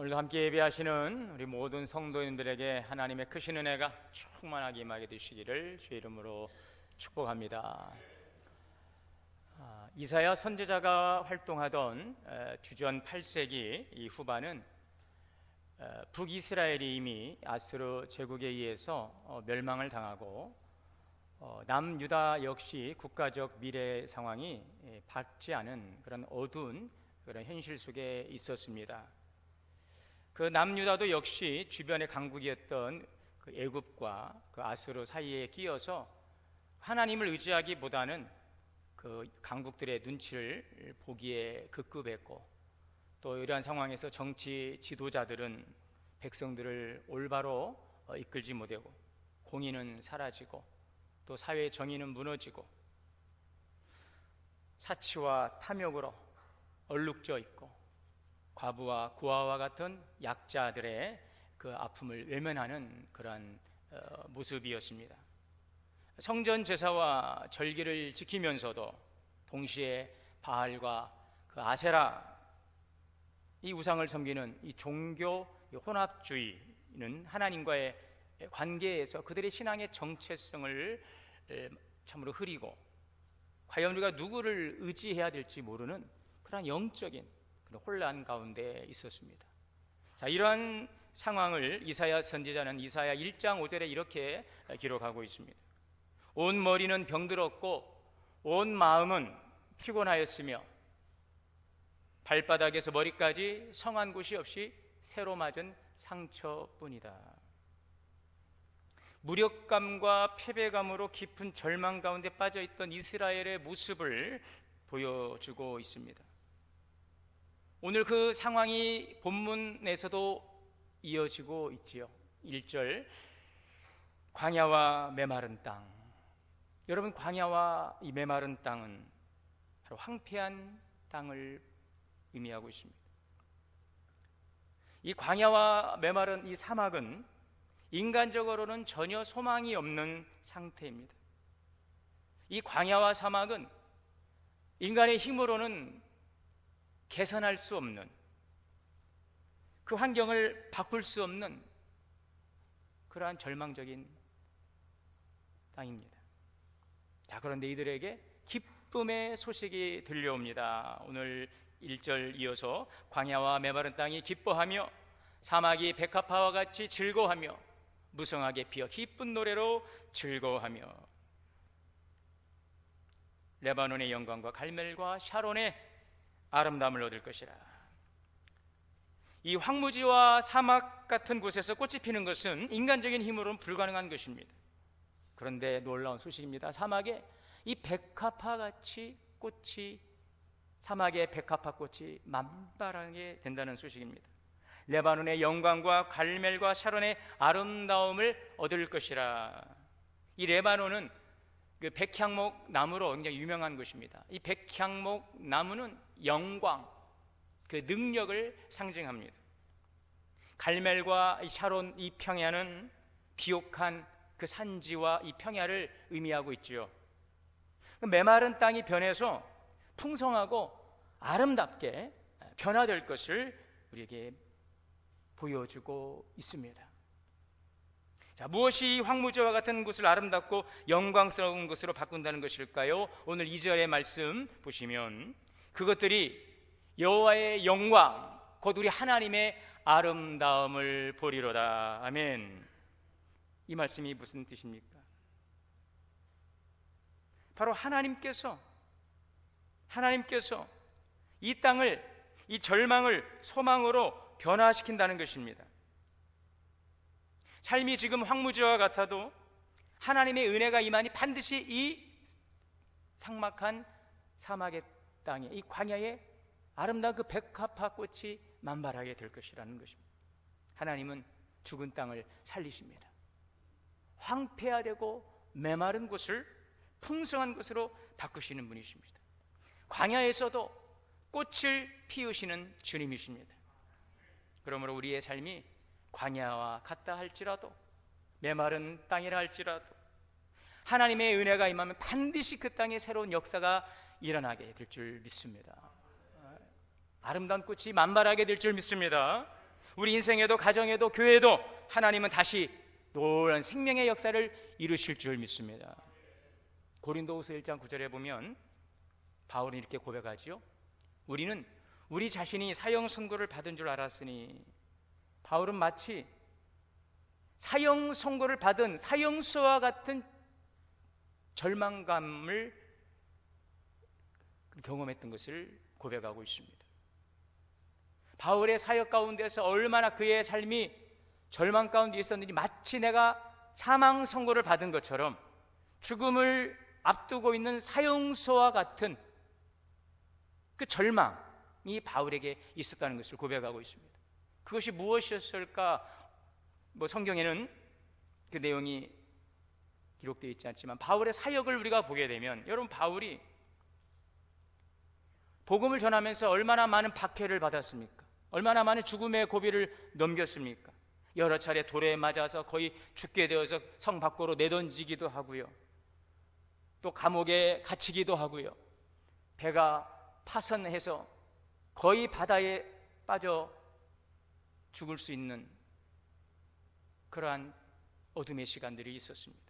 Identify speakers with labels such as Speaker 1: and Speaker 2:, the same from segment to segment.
Speaker 1: 오늘도 함께 예배하시는 우리 모든 성도님들에게 하나님의 크신 은혜가 충만하게 임하게 되시기를 주의 이름으로 축복합니다. 이사야 선지자가 활동하던 주전 8세기 이 후반은 북이스라엘이 이미 아수르 제국에 의해서 멸망을 당하고 남유다 역시 국가적 미래 상황이 밝지 않은 그런 어두운 그런 현실 속에 있었습니다. 그 남유다도 역시 주변의 강국이었던 그 애굽과 그 아수르 사이에 끼어서 하나님을 의지하기보다는 그 강국들의 눈치를 보기에 급급했고, 또 이러한 상황에서 정치 지도자들은 백성들을 올바로 이끌지 못하고 공의는 사라지고 또 사회 정의는 무너지고 사치와 탐욕으로 얼룩져 있고 과부와 고아와 같은 약자들의 그 아픔을 외면하는 그러한 모습이었습니다. 성전 제사와 절기를 지키면서도 동시에 바알과 그 아세라 이 우상을 섬기는 이 종교 혼합주의는 하나님과의 관계에서 그들의 신앙의 정체성을 참으로 흐리고 과연 우리가 누구를 의지해야 될지 모르는 그런 영적인 그런 혼란 가운데 있었습니다. 자, 이러한 상황을 이사야 선지자는 이사야 1장 5절에 이렇게 기록하고 있습니다. 온 머리는 병들었고 온 마음은 피곤하였으며 발바닥에서 머리까지 성한 곳이 없이 새로 맞은 상처뿐이다. 무력감과 패배감으로 깊은 절망 가운데 빠져있던 이스라엘의 모습을 보여주고 있습니다. 오늘 그 상황이 본문에서도 이어지고 있지요. 1절 광야와 메마른 땅. 여러분, 광야와 이 메마른 땅은 바로 황폐한 땅을 의미하고 있습니다. 이 광야와 메마른 이 사막은 인간적으로는 전혀 소망이 없는 상태입니다. 이 광야와 사막은 인간의 힘으로는 개선할 수 없는, 그 환경을 바꿀 수 없는 그러한 절망적인 땅입니다. 자, 그런데 이들에게 기쁨의 소식이 들려옵니다. 오늘 1절 이어서 광야와 메마른 땅이 기뻐하며 사막이 백합화와 같이 즐거워하며 무성하게 피어 기쁜 노래로 즐거워하며 레바논의 영광과 갈멜과 샤론의 아름다움을 얻을 것이라. 이 황무지와 사막 같은 곳에서 꽃이 피는 것은 인간적인 힘으로는 불가능한 것입니다. 그런데 놀라운 소식입니다. 사막에 이 백합화같이 꽃이, 사막의 백합화 꽃이 만발하게 된다는 소식입니다. 레바논의 영광과 갈멜과 샤론의 아름다움을 얻을 것이라. 이 레바논은 그 백향목 나무로 굉장히 유명한 곳입니다. 이 백향목 나무는 영광, 그 능력을 상징합니다. 갈멜과 샤론 이 평야는 비옥한 그 산지와 이 평야를 의미하고 있지요. 메마른 땅이 변해서 풍성하고 아름답게 변화될 것을 우리에게 보여주고 있습니다. 자, 무엇이 황무지와 같은 곳을 아름답고 영광스러운 곳으로 바꾼다는 것일까요? 오늘 2절의 말씀 보시면 그것들이 여호와의 영광, 곧 우리 하나님의 아름다움을 보리로다. 아멘. 이 말씀이 무슨 뜻입니까? 바로 하나님께서 이 땅을, 이 절망을 소망으로 변화시킨다는 것입니다. 삶이 지금 황무지와 같아도 하나님의 은혜가 임하니 반드시 이 삭막한 사막의 땅에, 이 광야에 아름다운 그 백합화 꽃이 만발하게 될 것이라는 것입니다. 하나님은 죽은 땅을 살리십니다. 황폐화되고 메마른 곳을 풍성한 곳으로 바꾸시는 분이십니다. 광야에서도 꽃을 피우시는 주님이십니다. 그러므로 우리의 삶이 광야와 같다 할지라도 메마른 땅이라 할지라도 하나님의 은혜가 임하면 반드시 그 땅에 새로운 역사가 일어나게 될 줄 믿습니다. 아름다운 꽃이 만발하게 될 줄 믿습니다. 우리 인생에도 가정에도 교회에도 하나님은 다시 놀라운 생명의 역사를 이루실 줄 믿습니다. 고린도후서 1장 9절에 보면 바울은 이렇게 고백하지요. 우리는 우리 자신이 사형 선고를 받은 줄 알았으니, 바울은 마치 사형 선고를 받은 사형수와 같은 절망감을 경험했던 것을 고백하고 있습니다. 바울의 사역 가운데서 얼마나 그의 삶이 절망 가운데 있었는지, 마치 내가 사망 선고를 받은 것처럼 죽음을 앞두고 있는 사형수와 같은 그 절망이 바울에게 있었다는 것을 고백하고 있습니다. 그것이 무엇이었을까? 성경에는 그 내용이 기록되어 있지 않지만 바울의 사역을 우리가 보게 되면, 여러분, 바울이 복음을 전하면서 얼마나 많은 박해를 받았습니까? 얼마나 많은 죽음의 고비를 넘겼습니까? 여러 차례 돌에 맞아서 거의 죽게 되어서 성 밖으로 내던지기도 하고요, 또 감옥에 갇히기도 하고요, 배가 파선해서 거의 바다에 빠져 죽을 수 있는 그러한 어둠의 시간들이 있었습니다.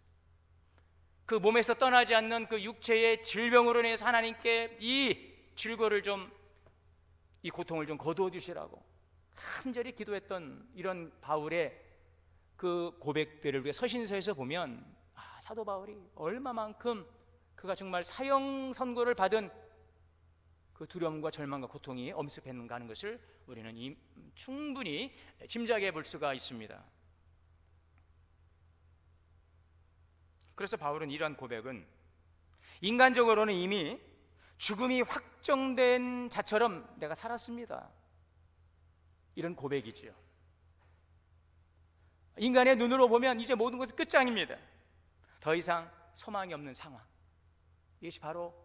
Speaker 1: 그 몸에서 떠나지 않는 그 육체의 질병으로 인해서 하나님께 이 질고를 이 고통을 좀 거두어 주시라고 간절히 기도했던 이런 바울의 그 고백들을 우리가 서신서에서 보면, 사도 바울이 얼마만큼 그가 정말 사형 선고를 받은 그 두려움과 절망과 고통이 엄습했는가 하는 것을 우리는 충분히 짐작해 볼 수가 있습니다. 그래서 바울은 이러한 고백은 인간적으로는 이미 죽음이 확정된 자처럼 내가 살았습니다, 이런 고백이지요. 인간의 눈으로 보면 이제 모든 것은 끝장입니다. 더 이상 소망이 없는 상황, 이것이 바로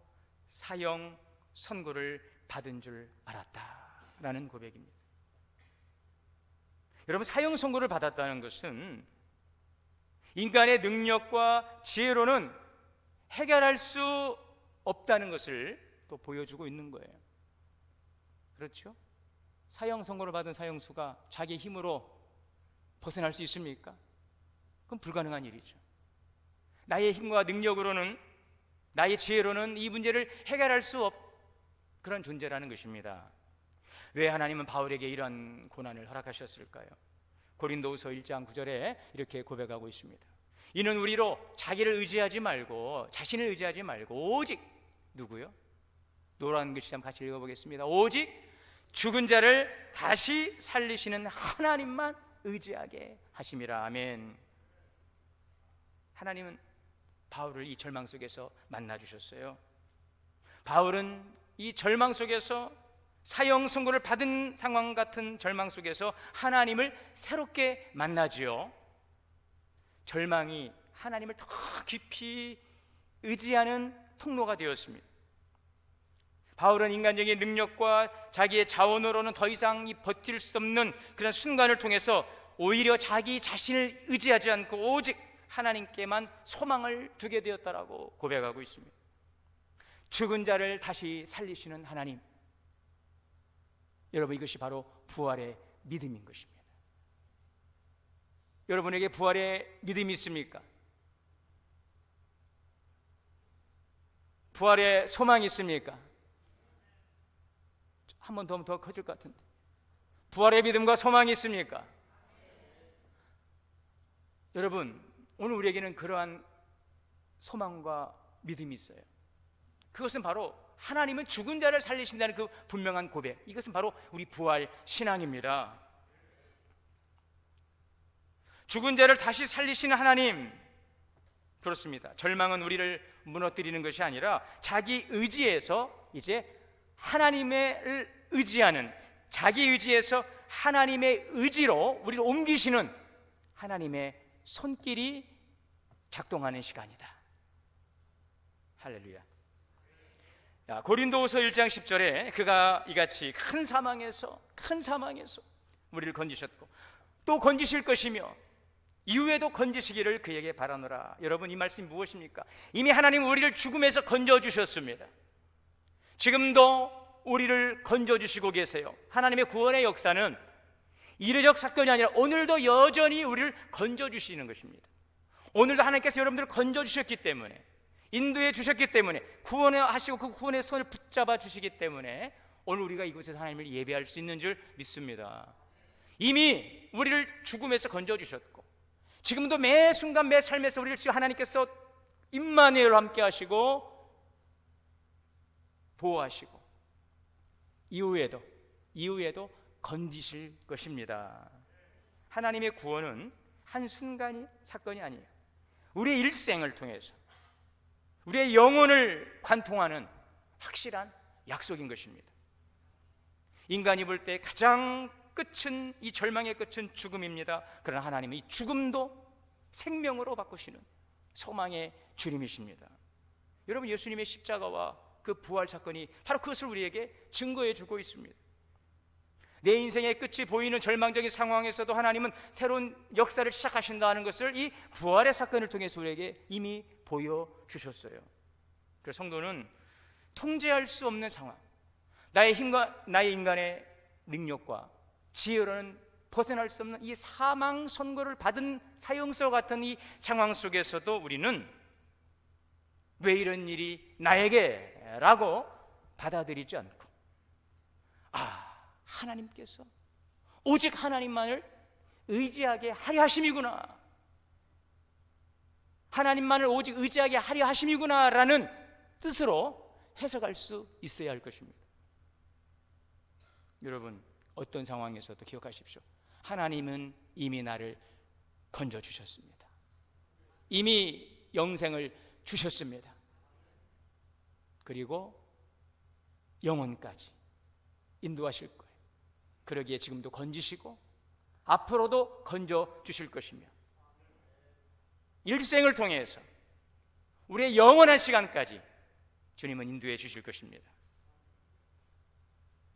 Speaker 1: 사형 선고를 받은 줄 알았다라는 고백입니다. 여러분, 사형 선고를 받았다는 것은 인간의 능력과 지혜로는 해결할 수 없다는 것을 또 보여주고 있는 거예요. 그렇죠? 사형 선고를 받은 사형수가 자기 힘으로 벗어날 수 있습니까? 그건 불가능한 일이죠. 나의 힘과 능력으로는, 나의 지혜로는 이 문제를 해결할 수 없는 그런 존재라는 것입니다. 왜 하나님은 바울에게 이러한 고난을 허락하셨을까요? 고린도후서 1장 9절에 이렇게 고백하고 있습니다. 이는 우리로 자기를 의지하지 말고, 자신을 의지하지 말고, 오직 누구요? 노란 글씨 한번 같이 읽어보겠습니다. 오직 죽은 자를 다시 살리시는 하나님만 의지하게 하심이라. 아멘. 하나님은 바울을 이 절망 속에서 만나주셨어요. 바울은 이 절망 속에서, 사형 선고를 받은 상황 같은 절망 속에서 하나님을 새롭게 만나지요. 절망이 하나님을 더 깊이 의지하는 통로가 되었습니다. 바울은 인간적인 능력과 자기의 자원으로는 더 이상 버틸 수 없는 그런 순간을 통해서 오히려 자기 자신을 의지하지 않고 오직 하나님께만 소망을 두게 되었다라고 고백하고 있습니다. 죽은 자를 다시 살리시는 하나님, 여러분, 이것이 바로 부활의 믿음인 것입니다. 여러분에게 부활의 믿음이 있습니까? 부활의 소망이 있습니까? 한 번 더 커질 것 같은데, 부활의 믿음과 소망이 있습니까? 여러분, 오늘 우리에게는 그러한 소망과 믿음이 있어요. 그것은 바로 하나님은 죽은 자를 살리신다는 그 분명한 고백, 이것은 바로 우리 부활 신앙입니다. 죽은 자를 다시 살리시는 하나님, 그렇습니다. 절망은 우리를 무너뜨리는 것이 아니라 자기 의지에서 이제 하나님을 의지하는, 자기 의지에서 하나님의 의지로 우리를 옮기시는 하나님의 손길이 작동하는 시간이다. 할렐루야. 고린도후서 1장 10절에 그가 이같이 큰 사망에서 우리를 건지셨고 또 건지실 것이며 이후에도 건지시기를 그에게 바라노라. 여러분, 이 말씀이 무엇입니까? 이미 하나님은 우리를 죽음에서 건져주셨습니다. 지금도 우리를 건져주시고 계세요. 하나님의 구원의 역사는 이례적 사건이 아니라 오늘도 여전히 우리를 건져주시는 것입니다. 오늘도 하나님께서 여러분들을 건져주셨기 때문에, 인도해 주셨기 때문에, 구원하시고 그 구원의 손을 붙잡아 주시기 때문에 오늘 우리가 이곳에서 하나님을 예배할 수 있는 줄 믿습니다. 이미 우리를 죽음에서 건져주셨고 지금도 매 순간 매 삶에서 우리를 지금 하나님께서 임마누엘과 함께 하시고 보호하시고 이후에도 건지실 것입니다. 하나님의 구원은 한순간의 사건이 아니에요. 우리의 일생을 통해서 우리의 영혼을 관통하는 확실한 약속인 것입니다. 인간이 볼 때 가장 끝은, 이 절망의 끝은 죽음입니다. 그러나 하나님은 이 죽음도 생명으로 바꾸시는 소망의 주님이십니다. 여러분, 예수님의 십자가와 그 부활 사건이 바로 그것을 우리에게 증거해 주고 있습니다. 내 인생의 끝이 보이는 절망적인 상황에서도 하나님은 새로운 역사를 시작하신다는 것을 이 부활의 사건을 통해서 우리에게 이미 보여주셨어요. 그래서 성도는 통제할 수 없는 상황, 나의 힘과 나의 인간의 능력과 지혜로는 벗어날 수 없는 이 사망 선고를 받은 사형서 같은 이 상황 속에서도 우리는 왜 이런 일이 나에게? 라고 받아들이지 않고, 하나님께서 오직 하나님만을 의지하게 하려 하심이구나, 하나님만을 오직 의지하게 하려 하심이구나 라는 뜻으로 해석할 수 있어야 할 것입니다. 여러분, 어떤 상황에서도 기억하십시오. 하나님은 이미 나를 건져주셨습니다. 이미 영생을 주셨습니다. 그리고 영혼까지 인도하실 거예요. 그러기에 지금도 건지시고 앞으로도 건져주실 것이며, 일생을 통해서 우리의 영원한 시간까지 주님은 인도해 주실 것입니다.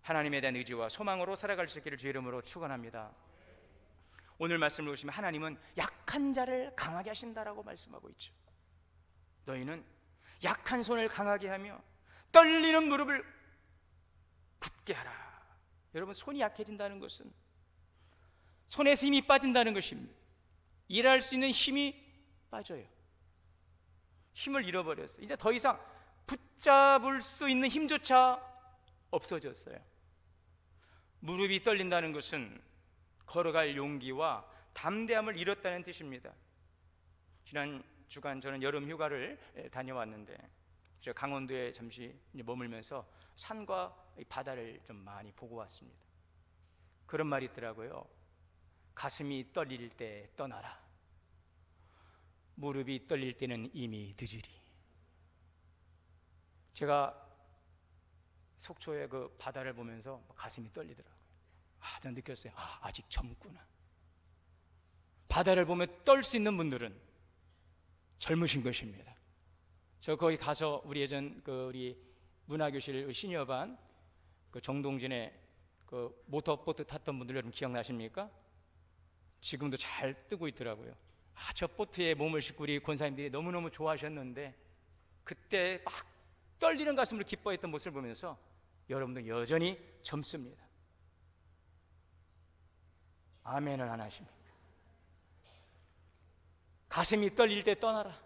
Speaker 1: 하나님에 대한 의지와 소망으로 살아갈 수 있기를 주의 이름으로 축원합니다. 오늘 말씀을 보시면 하나님은 약한 자를 강하게 하신다라고 말씀하고 있죠. 너희는 약한 손을 강하게 하며 떨리는 무릎을 굳게 하라. 여러분, 손이 약해진다는 것은 손에서 힘이 빠진다는 것입니다. 일할 수 있는 힘이 빠져요. 힘을 잃어버렸어요. 이제 더 이상 붙잡을 수 있는 힘조차 없어졌어요. 무릎이 떨린다는 것은 걸어갈 용기와 담대함을 잃었다는 뜻입니다. 지난 주간 저는 여름 휴가를 다녀왔는데, 제가 강원도에 잠시 머물면서 산과 바다를 좀 많이 보고 왔습니다. 그런 말이 있더라고요. 가슴이 떨릴 때 떠나라. 무릎이 떨릴 때는 이미 늦으리. 제가 속초의 그 바다를 보면서 가슴이 떨리더라고요. 저는 느꼈어요. 아직 젊구나. 바다를 보면 떨 수 있는 분들은 젊으신 것입니다. 저 거기 가서 우리 예전 우리 문화교실 시니어반 정동진의 모터보트 탔던 분들 여러분 기억나십니까? 지금도 잘 뜨고 있더라고요. 저 보트에 몸을 싣고 우리 권사님들이 너무너무 좋아하셨는데, 그때 막 떨리는 가슴으로 기뻐했던 모습을 보면서 여러분들 여전히 젊습니다. 아멘을 안 하십니까? 가슴이 떨릴 때 떠나라.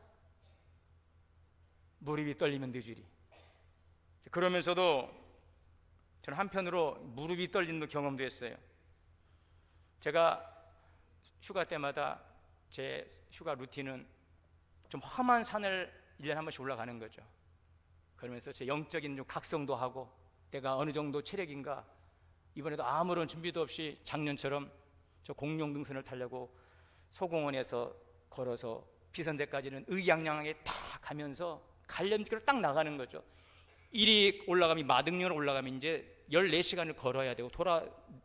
Speaker 1: 무릎이 떨리면 늦으리. 그러면서도 저는 한편으로 무릎이 떨리는 경험도 했어요. 제가 휴가 때마다 제 휴가 루틴은 좀 험한 산을 1년에 한 번씩 올라가는 거죠. 그러면서 제 영적인 좀 각성도 하고, 내가 어느 정도 체력인가, 이번에도 아무런 준비도 없이 작년처럼 저 공룡 등산을 타려고 소공원에서 걸어서 비선대까지는 의기양양하게 다 가면서 갈림길로 딱 나가는 거죠. 이리 올라가면, 마등령으로 올라가면 이제 14시간을 걸어야 되고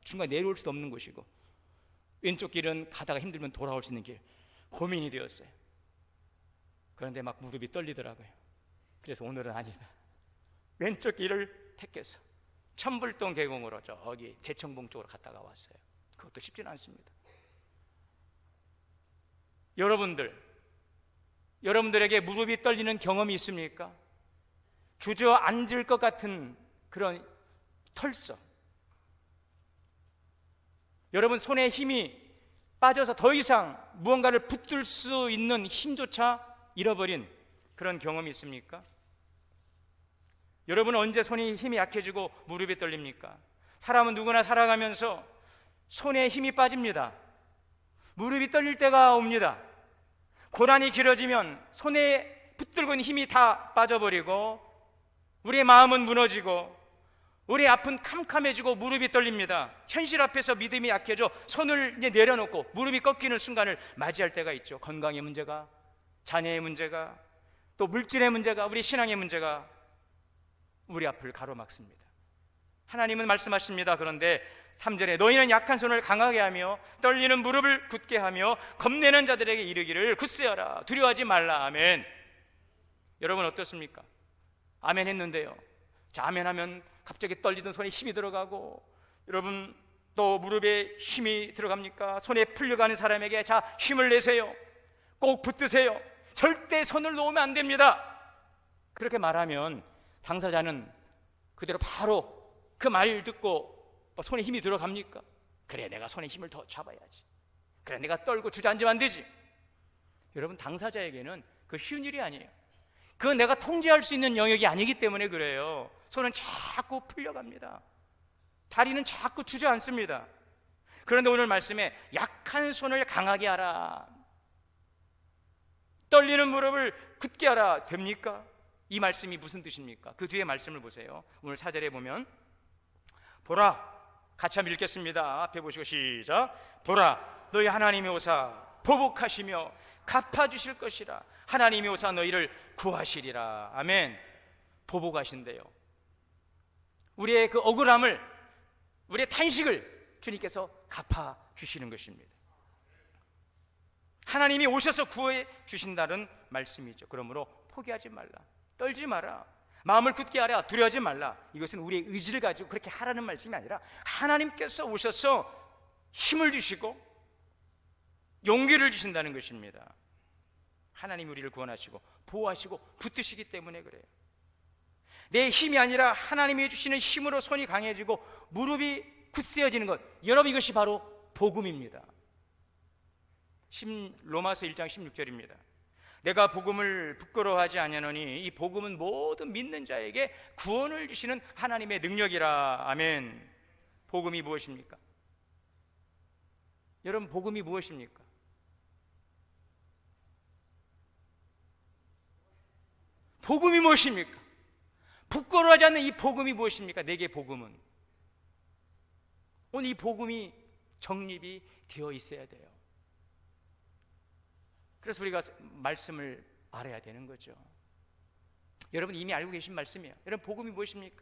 Speaker 1: 중간에 내려올 수도 없는 곳이고, 왼쪽 길은 가다가 힘들면 돌아올 수 있는 길, 고민이 되었어요. 그런데 막 무릎이 떨리더라고요. 그래서 오늘은 아니다. 왼쪽 길을 택해서 천불동 계곡으로 저기 대청봉 쪽으로 갔다가 왔어요. 그것도 쉽지는 않습니다. 여러분들에게 무릎이 떨리는 경험이 있습니까? 주저앉을 것 같은 그런 털썩, 여러분, 손에 힘이 빠져서 더 이상 무언가를 붙들 수 있는 힘조차 잃어버린 그런 경험이 있습니까? 여러분, 언제 손이 힘이 약해지고 무릎이 떨립니까? 사람은 누구나 살아가면서 손에 힘이 빠집니다. 무릎이 떨릴 때가 옵니다. 고난이 길어지면 손에 붙들고 있는 힘이 다 빠져버리고 우리의 마음은 무너지고 우리의 앞은 캄캄해지고 무릎이 떨립니다. 현실 앞에서 믿음이 약해져 손을 이제 내려놓고 무릎이 꺾이는 순간을 맞이할 때가 있죠. 건강의 문제가, 자녀의 문제가, 또 물질의 문제가, 우리 신앙의 문제가 우리 앞을 가로막습니다. 하나님은 말씀하십니다. 그런데 3절에 너희는 약한 손을 강하게 하며 떨리는 무릎을 굳게 하며 겁내는 자들에게 이르기를 굳세어라, 두려워하지 말라. 아멘. 여러분 어떻습니까? 아멘 했는데요, 자, 아멘 하면 갑자기 떨리던 손에 힘이 들어가고, 여러분 또 무릎에 힘이 들어갑니까? 손에 풀려가는 사람에게 자, 힘을 내세요, 꼭 붙드세요, 절대 손을 놓으면 안 됩니다. 그렇게 말하면 당사자는 그대로 바로 그 말 듣고 손에 힘이 들어갑니까? 그래, 내가 손에 힘을 더 잡아야지, 그래, 내가 떨고 주저앉으면 안 되지. 여러분, 당사자에게는 그 쉬운 일이 아니에요. 그건 내가 통제할 수 있는 영역이 아니기 때문에 그래요. 손은 자꾸 풀려갑니다. 다리는 자꾸 주저앉습니다. 그런데 오늘 말씀에 약한 손을 강하게 하라, 떨리는 무릎을 굳게 하라, 됩니까? 이 말씀이 무슨 뜻입니까? 그 뒤에 말씀을 보세요. 오늘 4절에 보면 보라, 같이 한번 읽겠습니다. 앞에 보시고 시작. 보라, 너희 하나님이 오사 보복하시며 갚아주실 것이라. 하나님이 오사 너희를 구하시리라. 아멘. 보복하신대요. 우리의 그 억울함을, 우리의 탄식을 주님께서 갚아주시는 것입니다. 하나님이 오셔서 구해 주신다는 말씀이죠. 그러므로 포기하지 말라, 떨지 마라, 마음을 굳게 하라, 두려워하지 말라. 이것은 우리의 의지를 가지고 그렇게 하라는 말씀이 아니라 하나님께서 오셔서 힘을 주시고 용기를 주신다는 것입니다. 하나님이 우리를 구원하시고 보호하시고 붙드시기 때문에 그래요. 내 힘이 아니라 하나님이 주시는 힘으로 손이 강해지고 무릎이 굳세어지는 것, 여러분, 이것이 바로 복음입니다. 로마서 1장 16절입니다. 내가 복음을 부끄러워하지 아니하노니 이 복음은 모든 믿는 자에게 구원을 주시는 하나님의 능력이라. 아멘. 복음이 무엇입니까? 여러분, 복음이 무엇입니까? 복음이 무엇입니까? 부끄러워하지 않는 이 복음이 무엇입니까? 내게 복음은, 오늘 이 복음이 정립이 되어 있어야 돼요. 그래서 우리가 말씀을 알아야 되는 거죠. 여러분, 이미 알고 계신 말씀이에요. 여러분, 복음이 무엇입니까?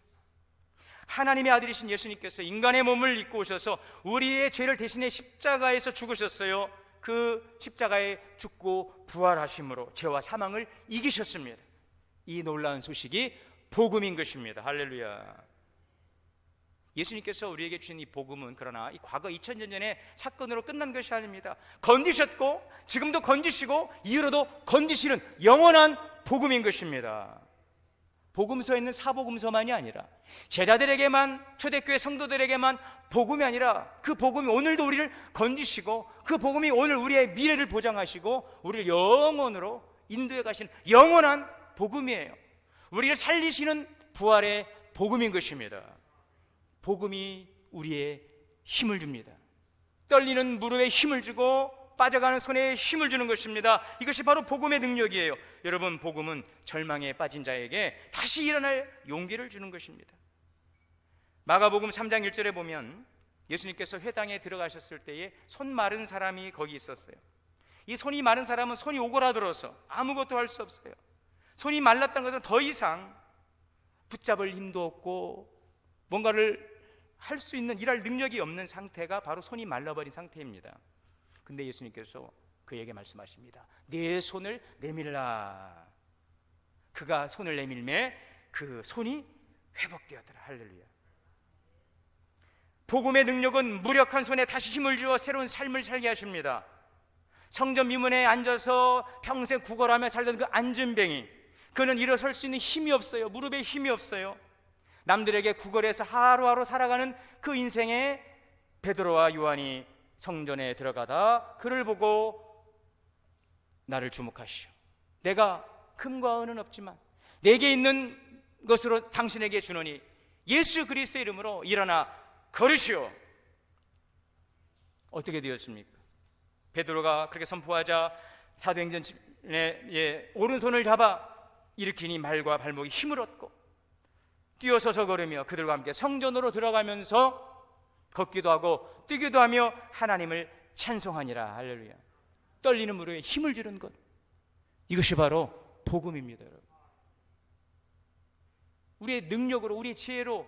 Speaker 1: 하나님의 아들이신 예수님께서 인간의 몸을 입고 오셔서 우리의 죄를 대신해 십자가에서 죽으셨어요. 그 십자가에 죽고 부활하심으로 죄와 사망을 이기셨습니다. 이 놀라운 소식이 복음인 것입니다. 할렐루야. 예수님께서 우리에게 주신 이 복음은 그러나 이 과거 2000년 전의 사건으로 끝난 것이 아닙니다. 건지셨고 지금도 건지시고 이후로도 건지시는 영원한 복음인 것입니다. 복음서에 있는 사복음서만이 아니라 제자들에게만, 초대교회 성도들에게만 복음이 아니라 그 복음이 오늘도 우리를 건지시고 그 복음이 오늘 우리의 미래를 보장하시고 우리를 영원으로 인도해 가시는 영원한 복음이에요. 우리를 살리시는 부활의 복음인 것입니다. 복음이 우리의 힘을 줍니다. 떨리는 무릎에 힘을 주고 빠져가는 손에 힘을 주는 것입니다. 이것이 바로 복음의 능력이에요. 여러분, 복음은 절망에 빠진 자에게 다시 일어날 용기를 주는 것입니다. 마가복음 3장 1절에 보면 예수님께서 회당에 들어가셨을 때에 손 마른 사람이 거기 있었어요. 이 손이 마른 사람은 손이 오그라들어서 아무것도 할 수 없어요. 손이 말랐다는 것은 더 이상 붙잡을 힘도 없고 뭔가를 할 수 있는, 일할 능력이 없는 상태가 바로 손이 말라버린 상태입니다. 근데 예수님께서 그에게 말씀하십니다. 내 손을 내밀라. 그가 손을 내밀매 그 손이 회복되었더라. 할렐루야. 복음의 능력은 무력한 손에 다시 힘을 주어 새로운 삶을 살게 하십니다. 성전 미문에 앉아서 평생 구걸하며 살던 그 안진뱅이, 그는 일어설 수 있는 힘이 없어요. 무릎에 힘이 없어요. 남들에게 구걸해서 하루하루 살아가는 그 인생에 베드로와 요한이 성전에 들어가다 그를 보고 나를 주목하시오. 내가 금과 은은 없지만 내게 있는 것으로 당신에게 주노니 예수 그리스도의 이름으로 일어나 걸으시오. 어떻게 되었습니까? 베드로가 그렇게 선포하자 사도행전의 오른손을 잡아 일으키니 말과 발목이 힘을 얻고 뛰어서서 걸으며 그들과 함께 성전으로 들어가면서 걷기도 하고 뛰기도 하며 하나님을 찬송하니라. 할렐루야. 떨리는 무릎에 힘을 주는 것, 이것이 바로 복음입니다. 여러분, 우리의 능력으로 우리의 지혜로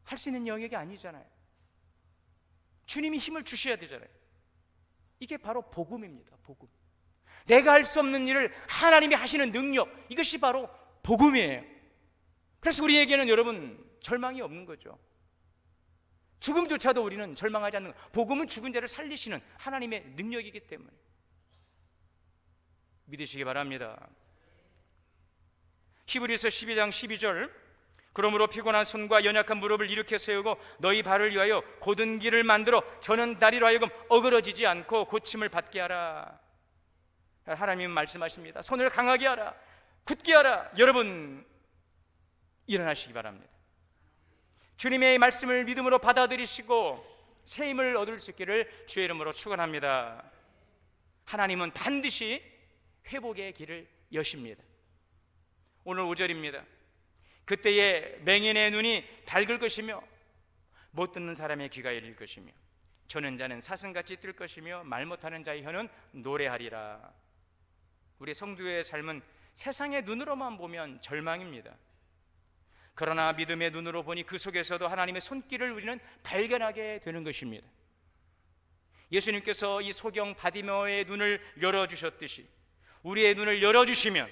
Speaker 1: 할 수 있는 영역이 아니잖아요. 주님이 힘을 주셔야 되잖아요. 이게 바로 복음입니다. 복음. 내가 할 수 없는 일을 하나님이 하시는 능력, 이것이 바로 복음이에요. 그래서 우리에게는 여러분 절망이 없는 거죠. 죽음조차도 우리는 절망하지 않는 거예요. 복음은 죽은 자를 살리시는 하나님의 능력이기 때문에 믿으시기 바랍니다. 히브리서 12장 12절, 그러므로 피곤한 손과 연약한 무릎을 일으켜 세우고 너희 발을 위하여 곧은 길을 만들어 저는 다리로 하여금 어그러지지 않고 고침을 받게 하라. 하나님은 말씀하십니다. 손을 강하게 하라, 굳게 하라. 여러분 일어나시기 바랍니다. 주님의 말씀을 믿음으로 받아들이시고 새 힘을 얻을 수 있기를 주의 이름으로 축원합니다. 하나님은 반드시 회복의 길을 여십니다. 오늘 5절입니다. 그때에 맹인의 눈이 밝을 것이며 못 듣는 사람의 귀가 열릴 것이며 저는 자는 사슴같이 뛸 것이며 말 못하는 자의 혀는 노래하리라. 우리 성도의 삶은 세상의 눈으로만 보면 절망입니다. 그러나 믿음의 눈으로 보니 그 속에서도 하나님의 손길을 우리는 발견하게 되는 것입니다. 예수님께서 이 소경 바디메오의 눈을 열어주셨듯이 우리의 눈을 열어주시면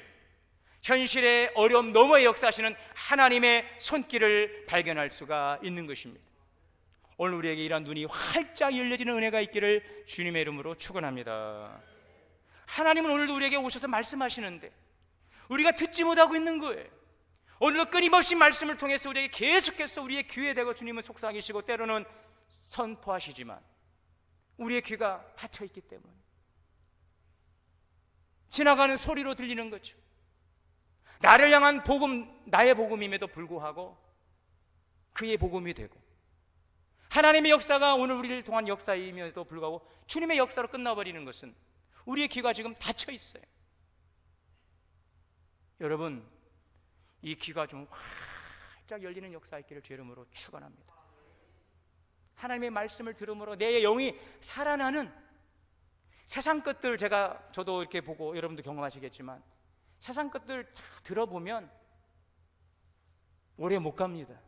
Speaker 1: 현실의 어려움 너머에 역사하시는 하나님의 손길을 발견할 수가 있는 것입니다. 오늘 우리에게 이러한 눈이 활짝 열려지는 은혜가 있기를 주님의 이름으로 축원합니다. 하나님은 오늘도 우리에게 오셔서 말씀하시는데 우리가 듣지 못하고 있는 거예요. 오늘도 끊임없이 말씀을 통해서 우리에게 계속해서 우리의 귀에 대고 주님은 속삭이시고 때로는 선포하시지만 우리의 귀가 닫혀 있기 때문에 지나가는 소리로 들리는 거죠. 나를 향한 복음, 나의 복음임에도 불구하고 그의 복음이 되고 하나님의 역사가 오늘 우리를 통한 역사임에도 불구하고 주님의 역사로 끝나버리는 것은 우리의 귀가 지금 닫혀 있어요. 여러분, 이 귀가 좀 활짝 열리는 역사 있기를 주 이름으로 축원합니다. 하나님의 말씀을 들음으로 내 영이 살아나는 세상 것들, 저도 이렇게 보고 여러분도 경험하시겠지만 세상 것들 다 들어보면 오래 못 갑니다.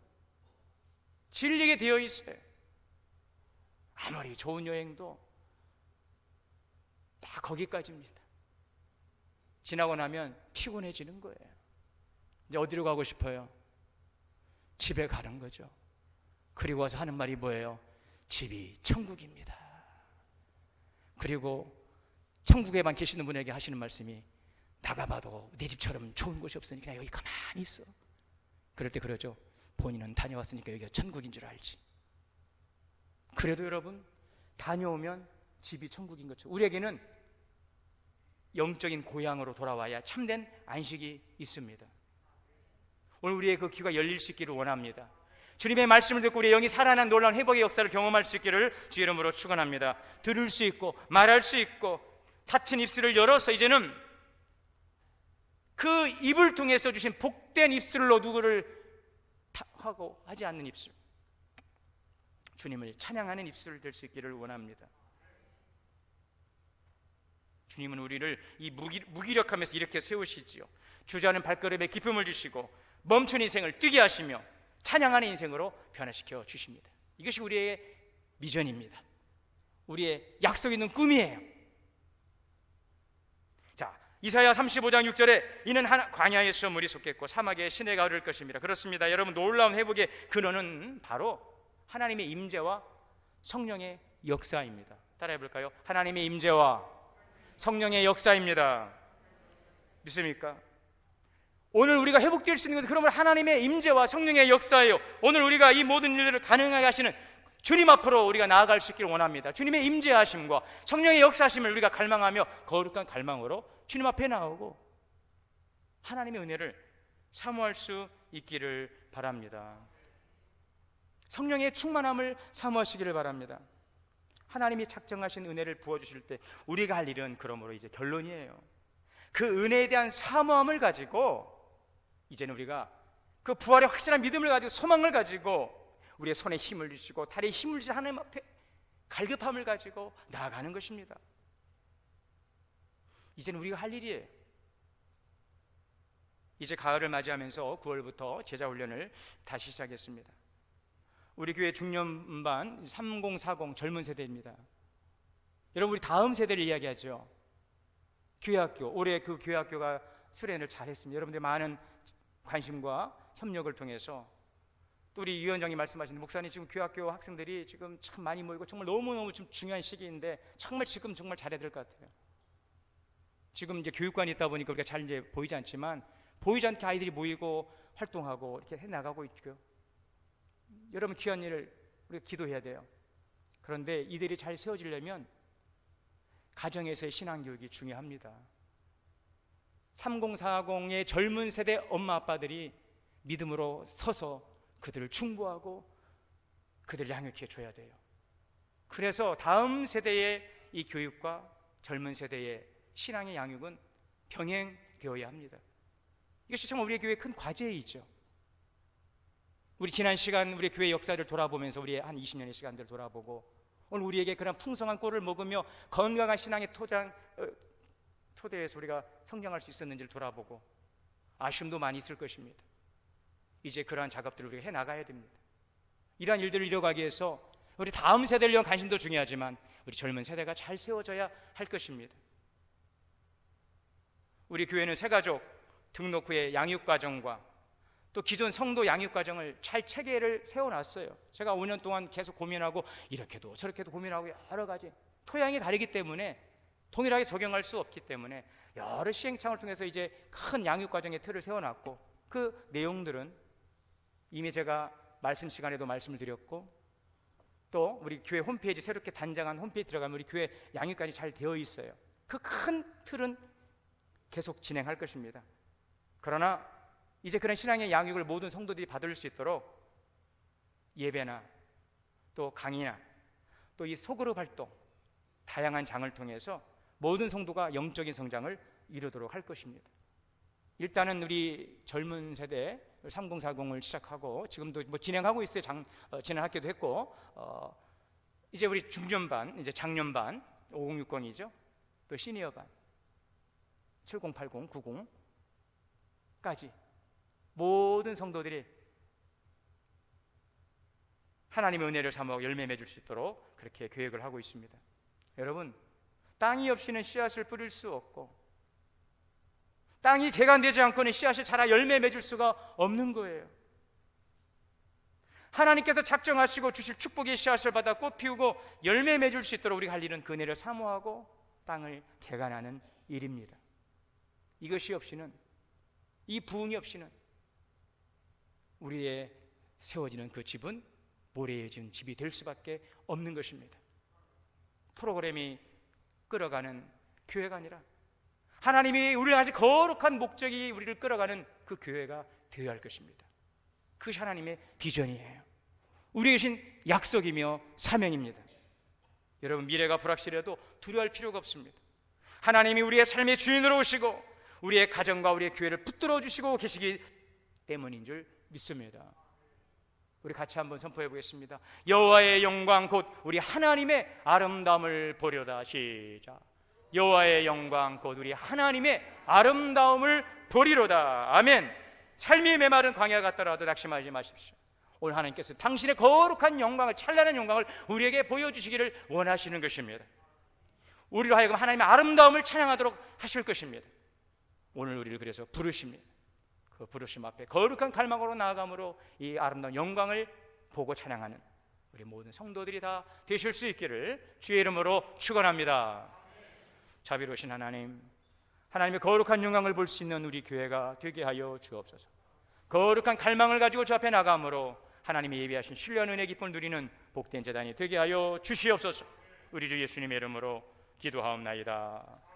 Speaker 1: 질리게 되어 있어요. 아무리 좋은 여행도 다 거기까지입니다. 지나고 나면 피곤해지는 거예요. 이제 어디로 가고 싶어요? 집에 가는 거죠. 그리고 와서 하는 말이 뭐예요? 집이 천국입니다. 그리고 천국에만 계시는 분에게 하시는 말씀이 나가봐도 내 집처럼 좋은 곳이 없으니까 그냥 여기 가만히 있어. 그럴 때 그러죠. 본인은 다녀왔으니까 여기가 천국인 줄 알지. 그래도 여러분, 다녀오면 집이 천국인 것처럼 우리에게는 영적인 고향으로 돌아와야 참된 안식이 있습니다. 오늘 우리의 그 귀가 열릴 수 있기를 원합니다. 주님의 말씀을 듣고 우리의 영이 살아난 놀라운 회복의 역사를 경험할 수 있기를 주 이름으로 축원합니다. 들을 수 있고 말할 수 있고 닫힌 입술을 열어서 이제는 그 입을 통해서 주신 복된 입술로 누구를 하고 하지 않는 입술, 주님을 찬양하는 입술을 될 수 있기를 원합니다. 주님은 우리를 이 무기력함에서 이렇게 세우시지요. 주저하는 발걸음에 기쁨을 주시고 멈춘 인생을 뛰게 하시며 찬양하는 인생으로 변화시켜 주십니다. 이것이 우리의 미전입니다. 우리의 약속 있는 꿈이에요. 자, 이사야 35장 6절에 이는 광야에서 물이 솟겠고 사막에 시내가 흐를 것입니다. 그렇습니다. 여러분, 놀라운 회복의 근원은 바로 하나님의 임재와 성령의 역사입니다. 따라해 볼까요? 하나님의 임재와 성령의 역사입니다. 믿습니까? 오늘 우리가 회복될 수 있는 것은 그러면 하나님의 임재와 성령의 역사예요. 오늘 우리가 이 모든 일들을 가능하게 하시는 주님 앞으로 우리가 나아갈 수 있기를 원합니다. 주님의 임재하심과 성령의 역사하심을 우리가 갈망하며 거룩한 갈망으로 주님 앞에 나오고 하나님의 은혜를 사모할 수 있기를 바랍니다. 성령의 충만함을 사모하시기를 바랍니다. 하나님이 작정하신 은혜를 부어주실 때 우리가 할 일은 그러므로 이제 결론이에요. 그 은혜에 대한 사모함을 가지고 이제는 우리가 그 부활의 확실한 믿음을 가지고 소망을 가지고 우리의 손에 힘을 주시고 다리에 힘을 주신 하나님 앞에 갈급함을 가지고 나아가는 것입니다. 이제는 우리가 할 일이에요. 이제 가을을 맞이하면서 9월부터 제자훈련을 다시 시작했습니다. 우리 교회 중년반 3040 젊은 세대입니다. 여러분, 우리 다음 세대를 이야기하죠. 교회학교, 올해 그 교회학교가 수련을 잘했습니다. 여러분들 많은 관심과 협력을 통해서 또 우리 위원장님 말씀하신 목사님, 지금 교회학교 학생들이 지금 참 많이 모이고 정말 너무너무 좀 중요한 시기인데 정말 지금 정말 잘해야 될 것 같아요. 지금 이제 교육관이 있다 보니까 우리가 잘 이제 보이지 않지만 보이지 않게 아이들이 모이고 활동하고 이렇게 해 나가고 있고요. 여러분, 귀한 일을 우리가 기도해야 돼요. 그런데 이들이 잘 세워지려면 가정에서의 신앙교육이 중요합니다. 3040의 젊은 세대 엄마 아빠들이 믿음으로 서서 그들을 충고하고 그들을 양육해 줘야 돼요. 그래서 다음 세대의 이 교육과 젊은 세대의 신앙의 양육은 병행되어야 합니다. 이것이 정말 우리의 교회의 큰 과제이죠. 우리 지난 시간 우리 교회 역사를 돌아보면서 우리의 한 20년의 시간들을 돌아보고 오늘 우리에게 그런 풍성한 꼴을 먹으며 건강한 신앙의 토대에서 우리가 성장할 수 있었는지를 돌아보고 아쉬움도 많이 있을 것입니다. 이제 그러한 작업들을 우리가 해나가야 됩니다. 이러한 일들을 이뤄가기 위해서 우리 다음 세대를 위한 관심도 중요하지만 우리 젊은 세대가 잘 세워져야 할 것입니다. 우리 교회는 새가족 등록 후에 양육과정과 또 기존 성도 양육과정을 잘 체계를 세워놨어요. 제가 5년 동안 계속 고민하고 이렇게도 저렇게도 고민하고 여러 가지 토양이 다르기 때문에 동일하게 적용할 수 없기 때문에 여러 시행착오를 통해서 이제 큰 양육과정의 틀을 세워놨고 그 내용들은 이미 제가 말씀 시간에도 말씀을 드렸고 또 우리 교회 홈페이지 새롭게 단장한 홈페이지 들어가면 우리 교회 양육까지 잘 되어 있어요. 그 큰 틀은 계속 진행할 것입니다. 그러나 이제 그런 신앙의 양육을 모든 성도들이 받을 수 있도록 예배나 또 강의나 또 이 소그룹 활동 다양한 장을 통해서 모든 성도가 영적인 성장을 이루도록 할 것입니다. 일단은 우리 젊은 세대 3040을 시작하고 지금도 뭐 진행하고 있어요. 진행학교도 했고 이제 우리 중년반, 이제 장년반 5060이죠. 또 시니어반 7080, 90까지 모든 성도들이 하나님의 은혜를 사모하고 열매 맺을 수 있도록 그렇게 계획을 하고 있습니다. 여러분, 땅이 없이는 씨앗을 뿌릴 수 없고 땅이 개간되지 않고는 씨앗이 자라 열매 맺을 수가 없는 거예요. 하나님께서 작정하시고 주실 축복의 씨앗을 받아 꽃 피우고 열매 맺을 수 있도록 우리가 할 일은 그 은혜를 사모하고 땅을 개간하는 일입니다. 이것이 없이는, 이 부흥이 없이는 우리의 세워지는 그 집은 모래에 지은 집이 될 수밖에 없는 것입니다. 프로그램이 끌어가는 교회가 아니라 하나님이 우리를 아주 거룩한 목적이 우리를 끌어가는 그 교회가 되어야 할 것입니다. 그것이 하나님의 비전이에요. 우리에게 주신 약속이며 사명입니다. 여러분, 미래가 불확실해도 두려워할 필요가 없습니다. 하나님이 우리의 삶의 주인으로 오시고 우리의 가정과 우리의 교회를 붙들어 주시고 계시기 때문인 줄 믿습니다. 우리 같이 한번 선포해 보겠습니다. 여호와의 영광 곧 우리 하나님의 아름다움을 보려다. 시작. 여호와의 영광 곧 우리 하나님의 아름다움을 보리로다. 아멘. 삶이 메마른 광야 같더라도 낙심하지 마십시오. 오늘 하나님께서 당신의 거룩한 영광을, 찬란한 영광을 우리에게 보여주시기를 원하시는 것입니다. 우리로 하여금 하나님의 아름다움을 찬양하도록 하실 것입니다. 오늘 우리를 그래서 부르십니다. 그 부르심 앞에 거룩한 갈망으로 나아감으로 이 아름다운 영광을 보고 찬양하는 우리 모든 성도들이 다 되실 수 있기를 주의 이름으로 축원합니다. 자비로우신 하나님, 하나님의 거룩한 영광을 볼 수 있는 우리 교회가 되게 하여 주옵소서. 거룩한 갈망을 가지고 주 앞에 나감으로 하나님이 예비하신 신령한 은혜 기쁨을 누리는 복된 제단이 되게 하여 주시옵소서. 우리 주 예수님의 이름으로 기도하옵나이다.